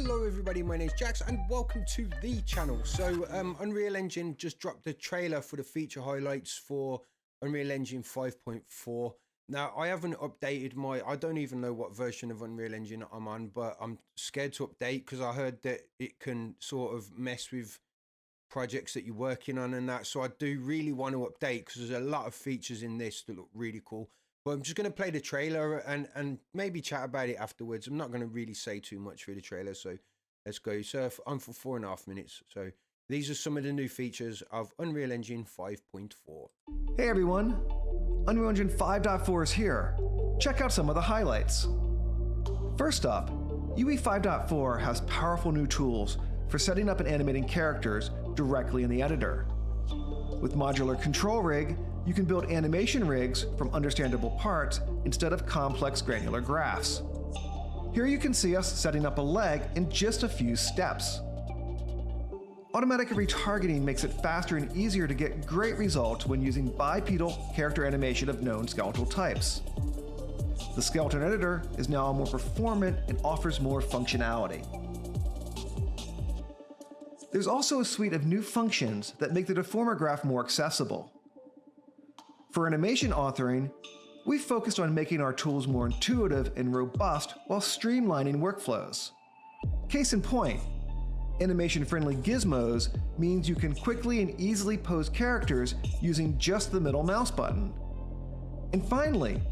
Hello everybody, my name's Jax and welcome to the channel. So Unreal Engine just dropped the trailer for the feature highlights for Unreal Engine 5.4. Now I haven't updated I don't even know what version of Unreal Engine I'm on, but I'm scared to update because I heard that it can sort of mess with projects that you're working on and that. So I do really want to update because there's a lot of features in this that look really cool. But I'm just going to play the trailer and maybe chat about it afterwards. I'm not going to really say too much for the trailer, so let's go. So I'm for 4.5 minutes. So these are some of the new features of Unreal Engine 5.4. Hey everyone, Unreal Engine 5.4 is here. Check out some of the highlights. First up, UE 5.4 has powerful new tools for setting up and animating characters directly in the editor. With Modular Control Rig, you can build animation rigs from understandable parts instead of complex granular graphs. Here you can see us setting up a leg in just a few steps. Automatic retargeting makes it faster and easier to get great results when using bipedal character animation of known skeletal types. The skeleton editor is now more performant and offers more functionality. There's also a suite of new functions that make the deformer graph more accessible. For animation authoring, we've focused on making our tools more intuitive and robust while streamlining workflows. Case in point, animation-friendly gizmos means you can quickly and easily pose characters using just the middle mouse button. And finally,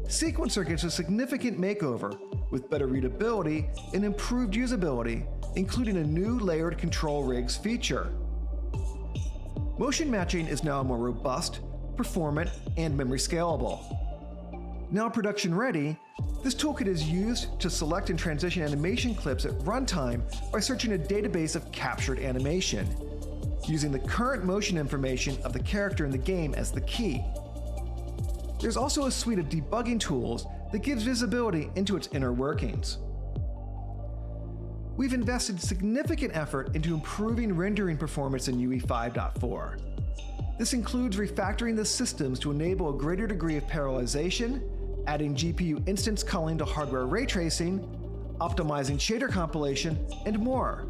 Sequencer gets a significant makeover with better readability and improved usability, including a new layered control rigs feature. Motion matching is now more robust, performant, and memory scalable. Now production ready, this toolkit is used to select and transition animation clips at runtime by searching a database of captured animation, using the current motion information of the character in the game as the key. There's also a suite of debugging tools that gives visibility into its inner workings. We've invested significant effort into improving rendering performance in UE 5.4. This includes refactoring the systems to enable a greater degree of parallelization, adding GPU instance culling to hardware ray tracing, optimizing shader compilation, and more.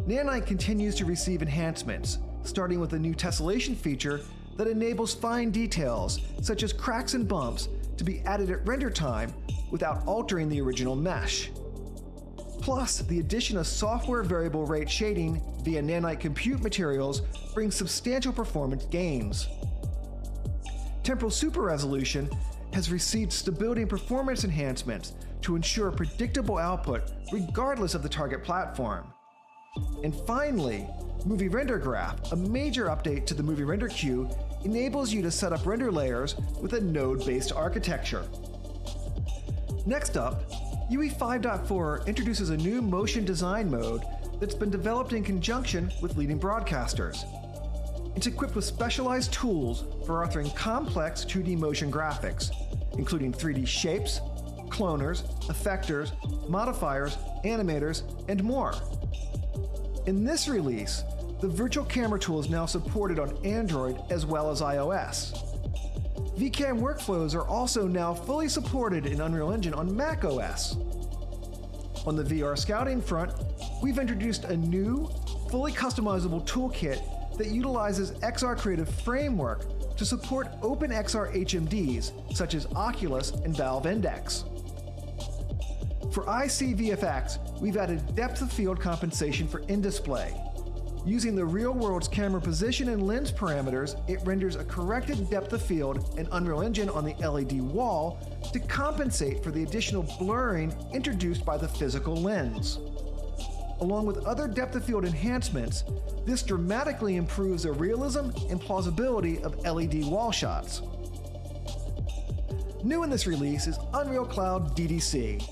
Nanite continues to receive enhancements, starting with a new tessellation feature that enables fine details, such as cracks and bumps, to be added at render time without altering the original mesh. Plus, the addition of software variable rate shading via Nanite compute materials brings substantial performance gains. Temporal super resolution has received stability and performance enhancements to ensure predictable output regardless of the target platform. And finally, Movie Render Graph, a major update to the Movie Render Queue, enables you to set up render layers with a node-based architecture. Next up, UE 5.4 introduces a new motion design mode that's been developed in conjunction with leading broadcasters. It's equipped with specialized tools for authoring complex 2D motion graphics, including 3D shapes, cloners, effectors, modifiers, animators, and more. In this release, the virtual camera tool is now supported on Android as well as iOS. VCam workflows are also now fully supported in Unreal Engine on macOS. On the VR scouting front, we've introduced a new, fully customizable toolkit that utilizes XR Creative Framework to support OpenXR HMDs such as Oculus and Valve Index. For ICVFX, we've added depth of field compensation for in-display. Using the real world's camera position and lens parameters, it renders a corrected depth of field in Unreal Engine on the LED wall to compensate for the additional blurring introduced by the physical lens. Along with other depth of field enhancements, this dramatically improves the realism and plausibility of LED wall shots. New in this release is Unreal Cloud DDC,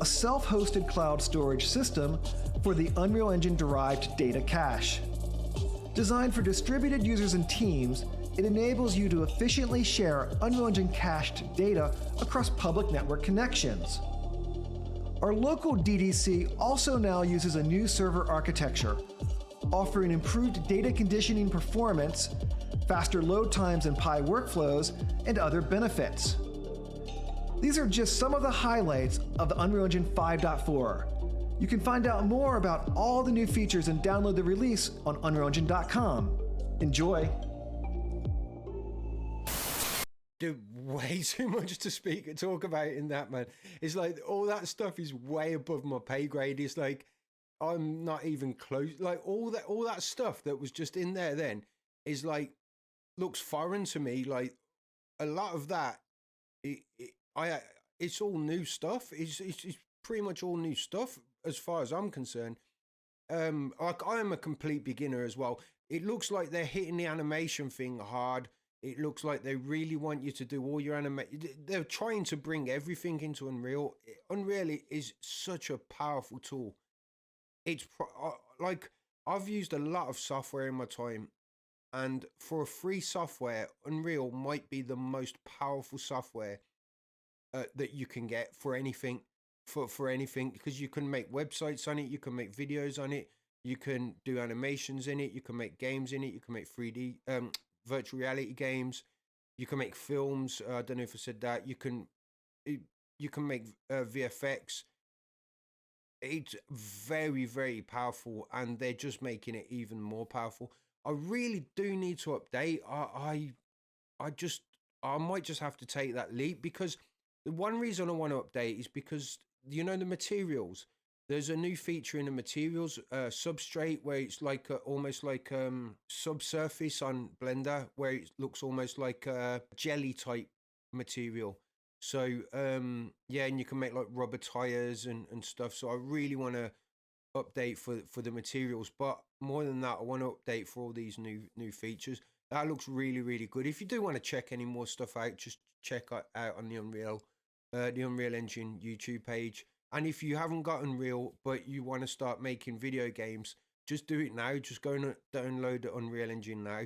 a self-hosted cloud storage system for the Unreal Engine-derived data cache. Designed for distributed users and teams, it enables you to efficiently share Unreal Engine cached data across public network connections. Our local DDC also now uses a new server architecture, offering improved data conditioning performance, faster load times in Pi workflows, and other benefits. These are just some of the highlights of the Unreal Engine 5.4. You can find out more about all the new features and download the release on UnrealEngine.com. Enjoy! Dude, way too much to talk about in that, man. It's like all that stuff is way above my pay grade. It's like I'm not even close. Like all that stuff that was just in there then is like looks foreign to me. Like a lot of that, it's all new stuff. It's pretty much all new stuff as far as I'm concerned. Like I am a complete beginner as well. It looks like they're hitting the animation thing hard. It looks like they really want you to do all your They're trying to bring everything into Unreal. Unreal is such a powerful tool. It's like I've used a lot of software in my time, and for a free software, Unreal might be the most powerful software that you can get for anything. For anything, because you can make websites on it, you can make videos on it, you can do animations in it, you can make games in it, you can make 3D virtual reality games, you can make films. I don't know if I said that. You can make VFX. It's very, very powerful, and they're just making it even more powerful. I really do need to update. I might just have to take that leap, because the one reason I want to update is because, you know, the materials. There's a new feature in the materials, Substrate, where it's like almost like subsurface on Blender, where it looks almost like a jelly type material. So yeah, and you can make like rubber tires and stuff. So I really want to update for the materials, but more than that, I want to update for all these new features. That looks really, really good. If you do want to check any more stuff out, just check out on the Unreal Engine YouTube page. And if you haven't got Unreal, but you want to start making video games, just do it now. Just go and download the Unreal Engine now,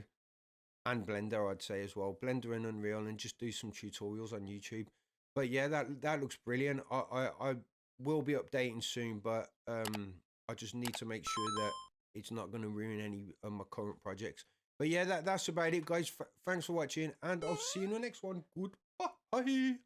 and Blender, I'd say as well. Blender and Unreal, and just do some tutorials on YouTube. But yeah, that looks brilliant. I will be updating soon, but I just need to make sure that it's not going to ruin any of my current projects. But yeah, that's about it, guys. Thanks for watching, and I'll see you in the next one. Goodbye.